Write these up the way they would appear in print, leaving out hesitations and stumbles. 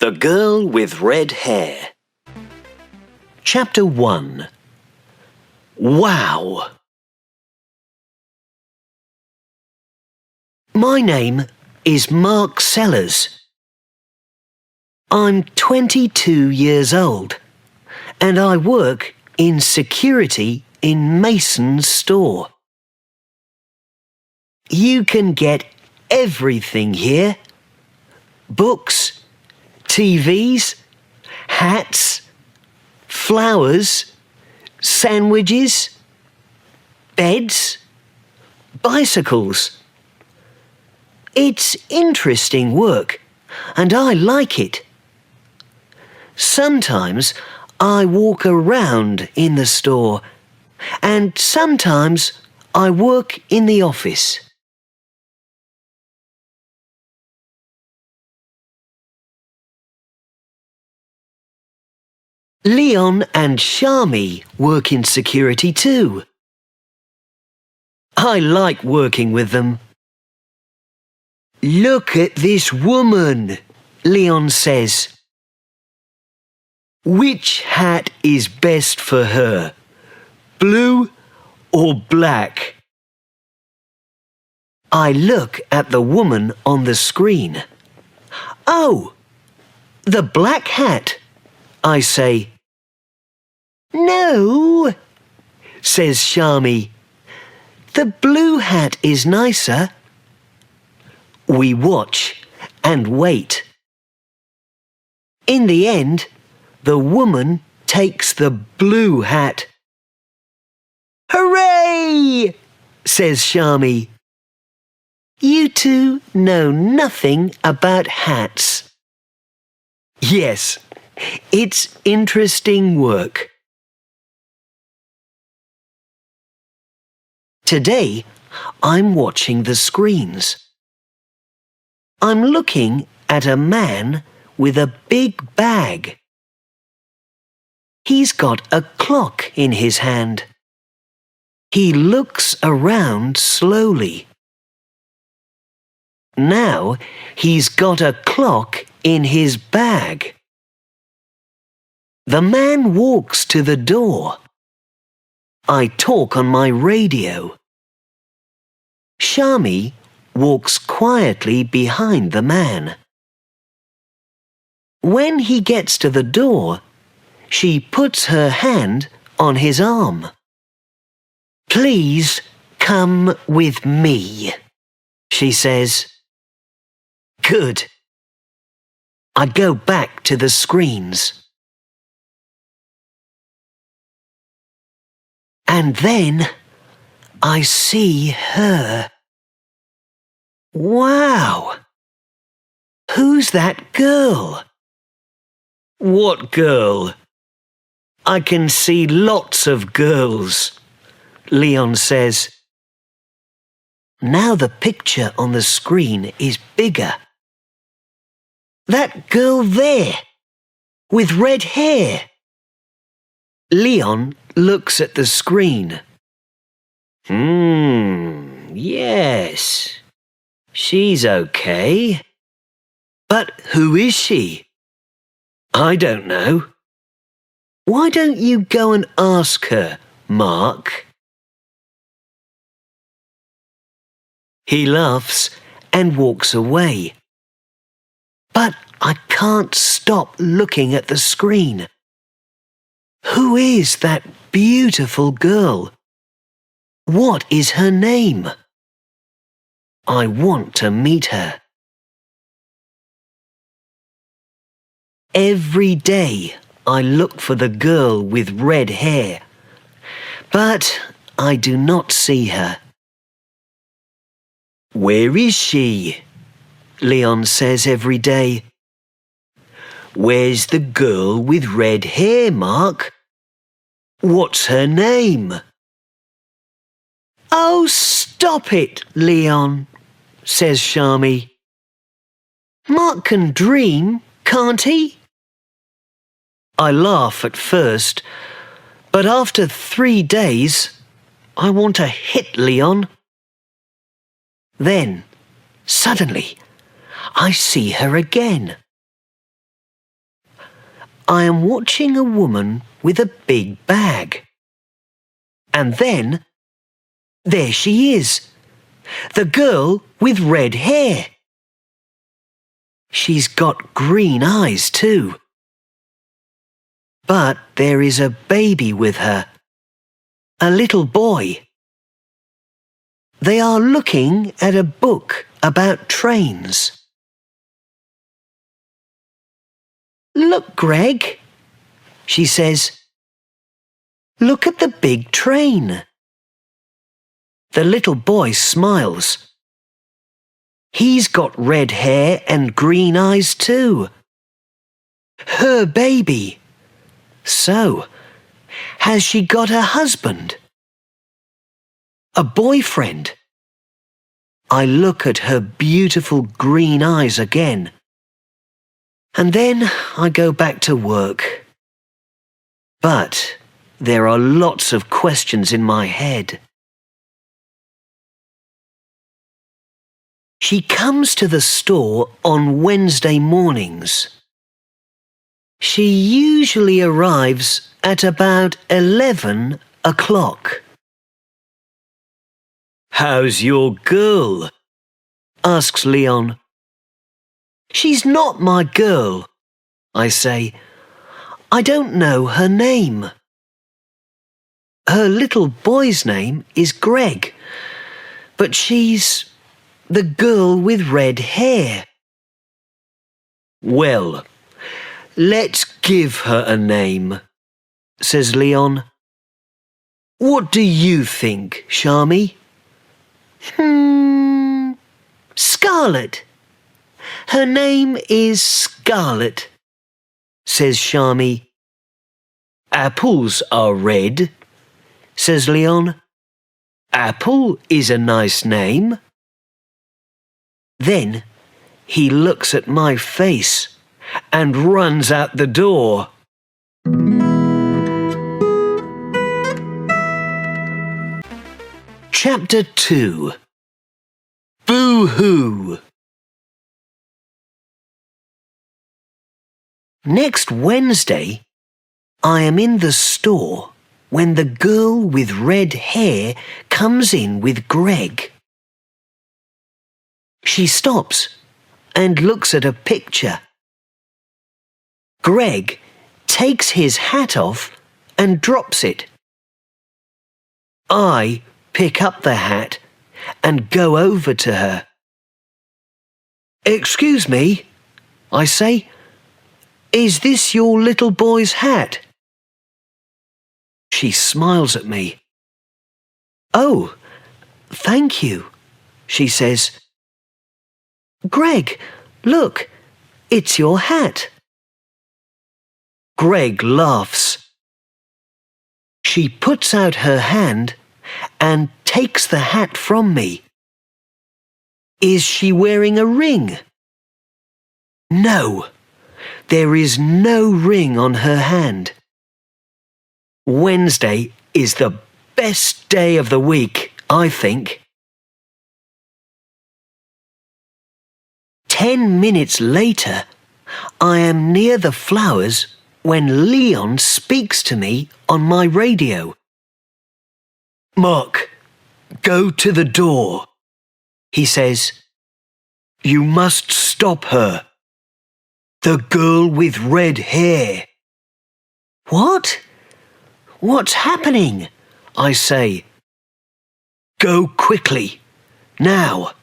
The Girl with Red Hair. Chapter 1. Wow! My name is Mark Sellers. I'm 22 years old and I work in security in Mason's store. You can get everything here. Books, TVs, hats, flowers, sandwiches, beds, bicycles. It's interesting work and I like it. Sometimes I walk around in the store and sometimes I work in the office. Leon and Shami work in security too. I like working with them. Look at this woman, Leon says. Which hat is best for her, blue or black? I look at the woman on the screen. Oh, the black hat, I say. No, says Shami. The blue hat is nicer. We watch and wait. In the end, the woman takes the blue hat. Hooray! Says Shami. You two know nothing about hats. Yes, it's interesting work. Today, I'm watching the screens. I'm looking at a man with a big bag. He's got a clock in his hand. He looks around slowly. Now he's got a clock in his bag. The man walks to the door. I talk on my radio. Shami walks quietly behind the man. When he gets to the door, she puts her hand on his arm. Please come with me, she says. Good. I go back to the screens. And then I see her. Wow! Who's that girl? What girl? I can see lots of girls, Leon says. Now the picture on the screen is bigger. That girl there, with red hair. Leon looks at the screen. Yes. She's okay. But who is she? I don't know. Why don't you go and ask her, Mark? He laughs and walks away. But I can't stop looking at the screen. Who is that beautiful girl? What is her name? I want to meet her. Every day I look for the girl with red hair, but I do not see her. Where is she? Leon says every day. Where's the girl with red hair, Mark? What's her name? Oh, stop it, Leon, says Shami. Mark can dream, can't he? I laugh at first, but after 3 days, I want to hit Leon. Then, suddenly, I see her again. I am watching a woman with a big bag. And then, there she is, the girl with red hair. She's got green eyes too. But there is a baby with her, a little boy. They are looking at a book about trains. "Look, Greg," she says. "Look at the big train." The little boy smiles. He's got red hair and green eyes too. Her baby. So, has she got a husband? A boyfriend? I look at her beautiful green eyes again. And then I go back to work. But there are lots of questions in my head. She comes to the store on Wednesday mornings. She usually arrives at about 11 o'clock. "How's your girl?" asks Leon. "She's not my girl," I say. "I don't know her name." Her little boy's name is Greg, but she's the girl with red hair. "Well, let's give her a name," says Leon. "What do you think, Sharmy?" "Scarlet. Her name is Scarlet," says Sharmy. "Apples are red," says Leon. "Apple is a nice name." Then he looks at my face and runs out the door. Chapter 2. Boo-hoo. Next Wednesday, I am in the store when the girl with red hair comes in with Greg. She stops and looks at a picture. Greg takes his hat off and drops it. I pick up the hat and go over to her. "Excuse me," I say, "is this your little boy's hat?" She smiles at me. "Oh, thank you," she says. "Greg, look, it's your hat." Greg laughs. She puts out her hand and takes the hat from me. Is she wearing a ring? No, there is no ring on her hand. Wednesday is the best day of the week, I think. 10 minutes later, I am near the flowers when Leon speaks to me on my radio. "Mark, go to the door," he says. "You must stop her. The girl with red hair." "What? What's happening?" I say. "Go quickly, now.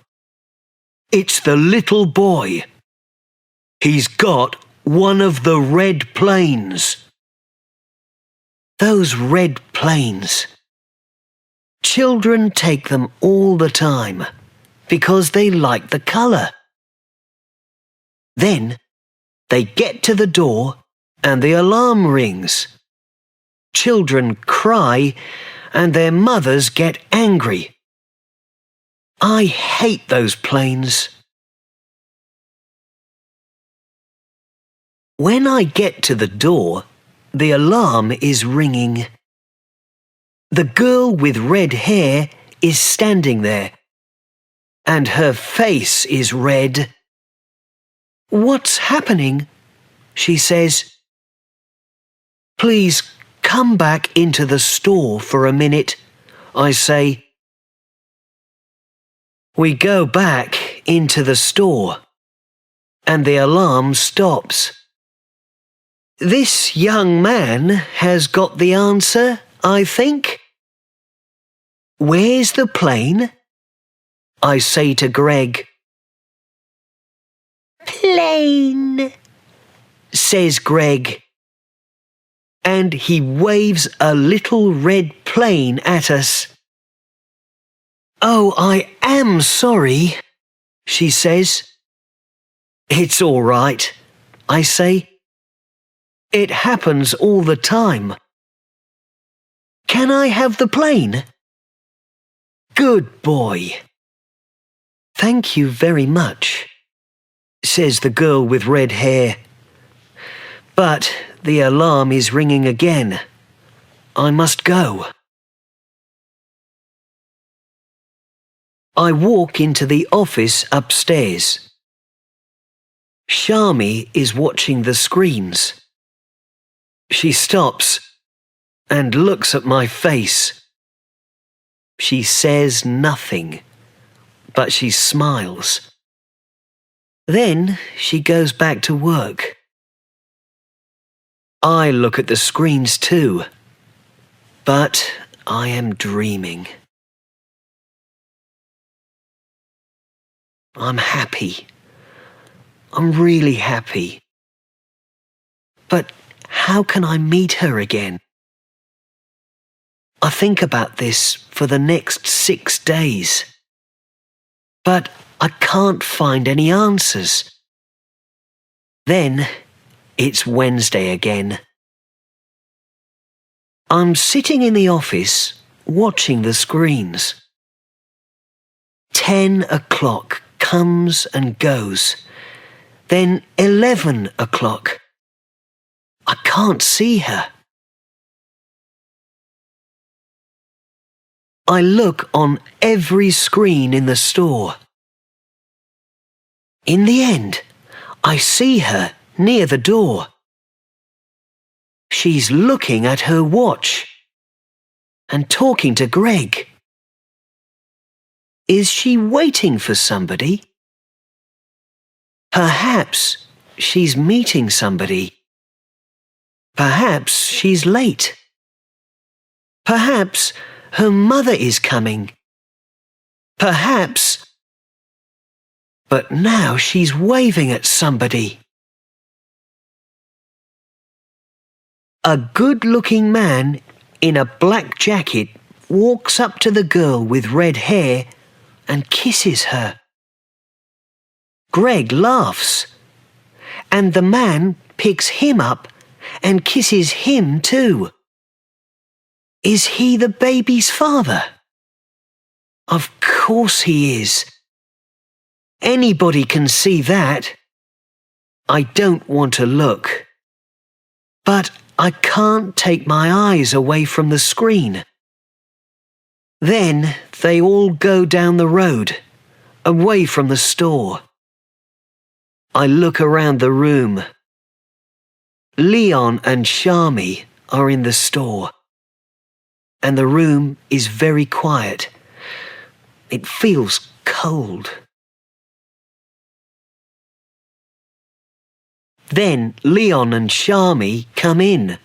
It's the little boy. He's got one of the red planes." Those red planes. Children take them all the time because they like the colour. Then they get to the door and the alarm rings. Children cry and their mothers get angry. I hate those planes. When I get to the door, the alarm is ringing. The girl with red hair is standing there, and her face is red. "What's happening?" she says. Please come back into the store for a minute, I say. We go back into the store, and the alarm stops. This young man has got the answer, I think. Where's the plane? I say to Greg. Plane, says Greg, and he waves a little red plane at us. Oh, I am sorry, she says. It's all right, I say. It happens all the time. Can I have the plane? Good boy. Thank you very much, says the girl with red hair. But the alarm is ringing again. I must go. I walk into the office upstairs. Shami is watching the screens. She stops and looks at my face. She says nothing, but she smiles. Then she goes back to work. I look at the screens too, but I am dreaming. I'm happy. I'm really happy. But how can I meet her again? I think about this for the next 6 days. But I can't find any answers. Then it's Wednesday again. I'm sitting in the office watching the screens. 10 o'clock comes and goes. Then 11 o'clock. I can't see her. I look on every screen in the store. In the end, I see her near the door. She's looking at her watch and talking to Greg. Is she waiting for somebody? Perhaps she's meeting somebody. Perhaps she's late. Perhaps her mother is coming. Perhaps. But now she's waving at somebody. A good-looking man in a black jacket walks up to the girl with red hair and kisses her. Greg laughs, and the man picks him up and kisses him too. Is he the baby's father? Of course he is. Anybody can see that. I don't want to look. But I can't take my eyes away from the screen. Then they all go down the road, away from the store. I look around the room. Leon and Shami are in the store, and the room is very quiet. It feels cold. Then Leon and Shami come in.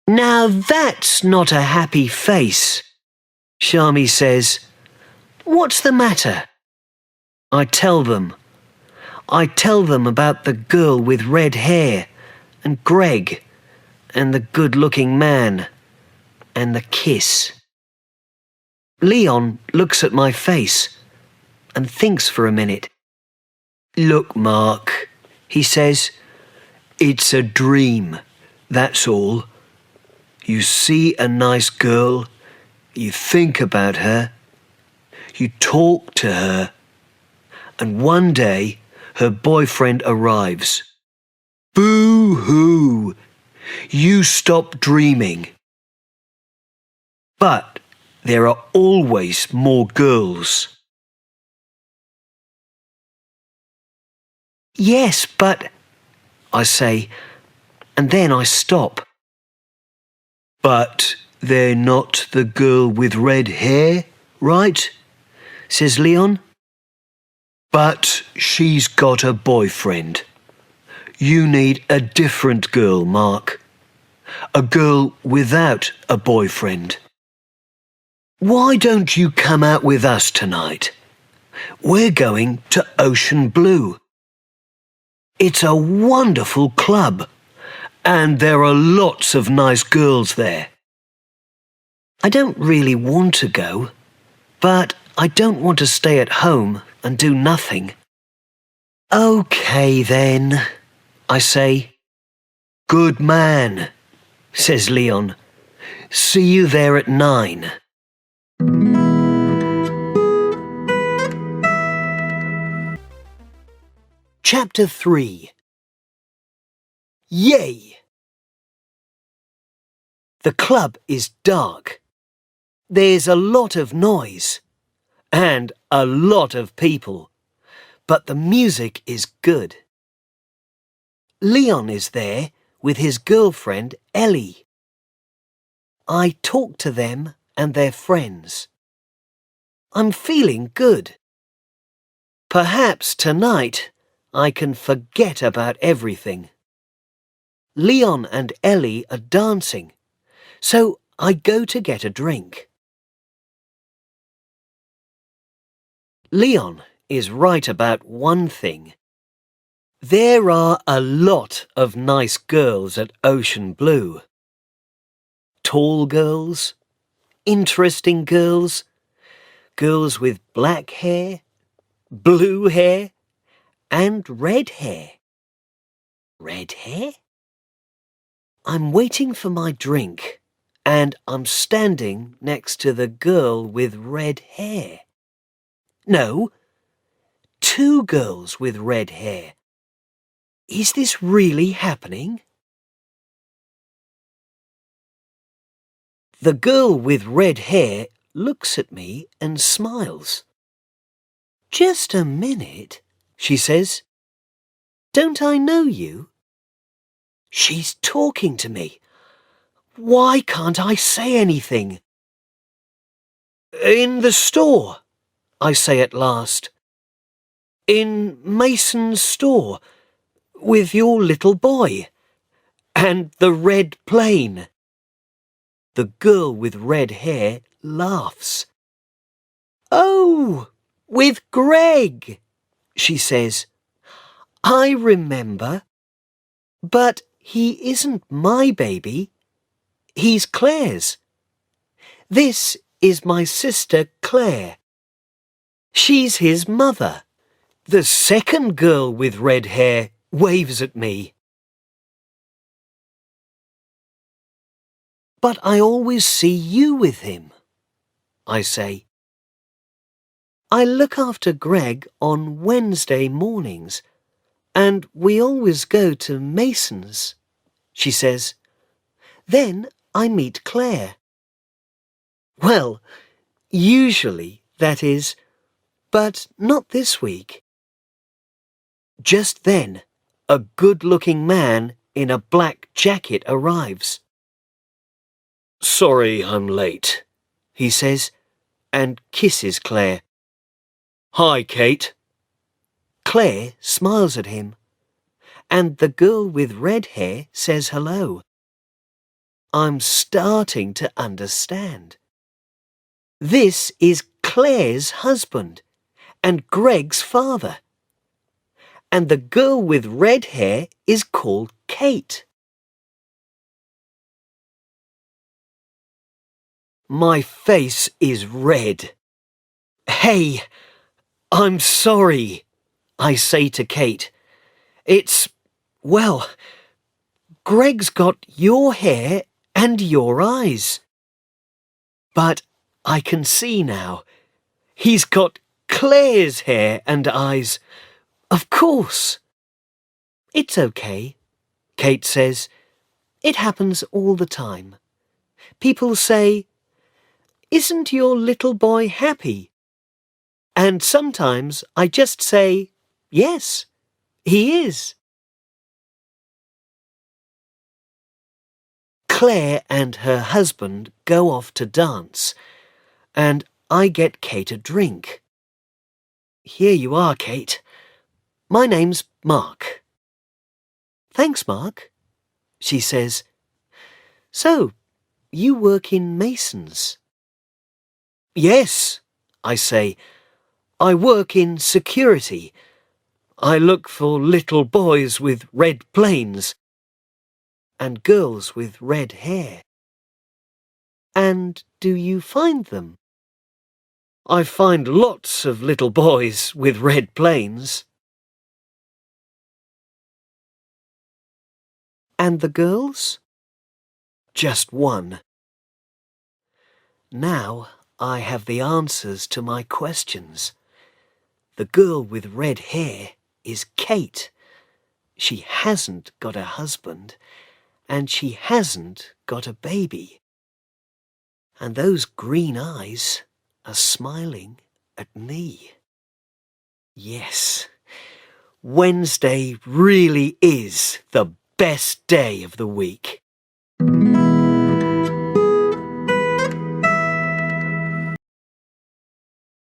Now that's not a happy face, Shami says. What's the matter? I tell them. I tell them about the girl with red hair, and Greg, and the good-looking man, and the kiss. Leon looks at my face and thinks for a minute. Look, Mark, he says, it's a dream, that's all. You see a nice girl, you think about her, you talk to her, and one day her boyfriend arrives. Boo-hoo! You stop dreaming. But there are always more girls. Yes, but, I say, and then I stop. But they're not the girl with red hair, right? Says Leon. But she's got a boyfriend. You need a different girl, Mark. A girl without a boyfriend. Why don't you come out with us tonight? We're going to Ocean Blue. It's a wonderful club, and there are lots of nice girls there. I don't really want to go, but I don't want to stay at home and do nothing. OK then, I say. Good man, says Leon. See you there at 9. Chapter 3. Yay! The club is dark. There's a lot of noise and a lot of people, but the music is good. Leon is there with his girlfriend Ellie. I talk to them and their friends. I'm feeling good. Perhaps tonight I can forget about everything. Leon and Ellie are dancing, so I go to get a drink. Leon is right about one thing. There are a lot of nice girls at Ocean Blue. Tall girls, interesting girls, girls with black hair, blue hair, and red hair. Red hair? I'm waiting for my drink, and I'm standing next to the girl with red hair. No, 2 girls with red hair. Is this really happening? The girl with red hair looks at me and smiles. Just a minute, she says. Don't I know you? She's talking to me. Why can't I say anything? In the store, I say at last. In Mason's store, with your little boy, and the red plane. The girl with red hair laughs. Oh, with Greg, she says. I remember. But he isn't my baby. He's Claire's. This is my sister Claire. She's his mother. The second girl with red hair waves at me. But I always see you with him, I say. I look after Greg on Wednesday mornings, and we always go to Mason's, she says. Then I meet Claire. Well, usually, that is, but not this week. Just then, a good-looking man in a black jacket arrives. Sorry I'm late, he says, and kisses Claire. Hi, Kate. Claire smiles at him, and the girl with red hair says hello. I'm starting to understand. This is Claire's husband and Greg's father. And the girl with red hair is called Kate. My face is red. Hey, I'm sorry, I say to Kate. Well, Greg's got your hair and your eyes. But I can see now. He's got Claire's hair and eyes. Of course. It's okay, Kate says. It happens all the time. People say, "Isn't your little boy happy?" And sometimes I just say, "Yes, he is." Claire and her husband go off to dance, and I get Kate a drink. Here you are, Kate. My name's Mark. Thanks, Mark, she says. So, you work in Masons? Yes, I say. I work in security. I look for little boys with red planes and girls with red hair. And do you find them? I find lots of little boys with red planes. And the girls? Just one. Now I have the answers to my questions. The girl with red hair is Kate. She hasn't got a husband, and she hasn't got a baby. And those green eyes are smiling at me. Yes, Wednesday really is the best day of the week.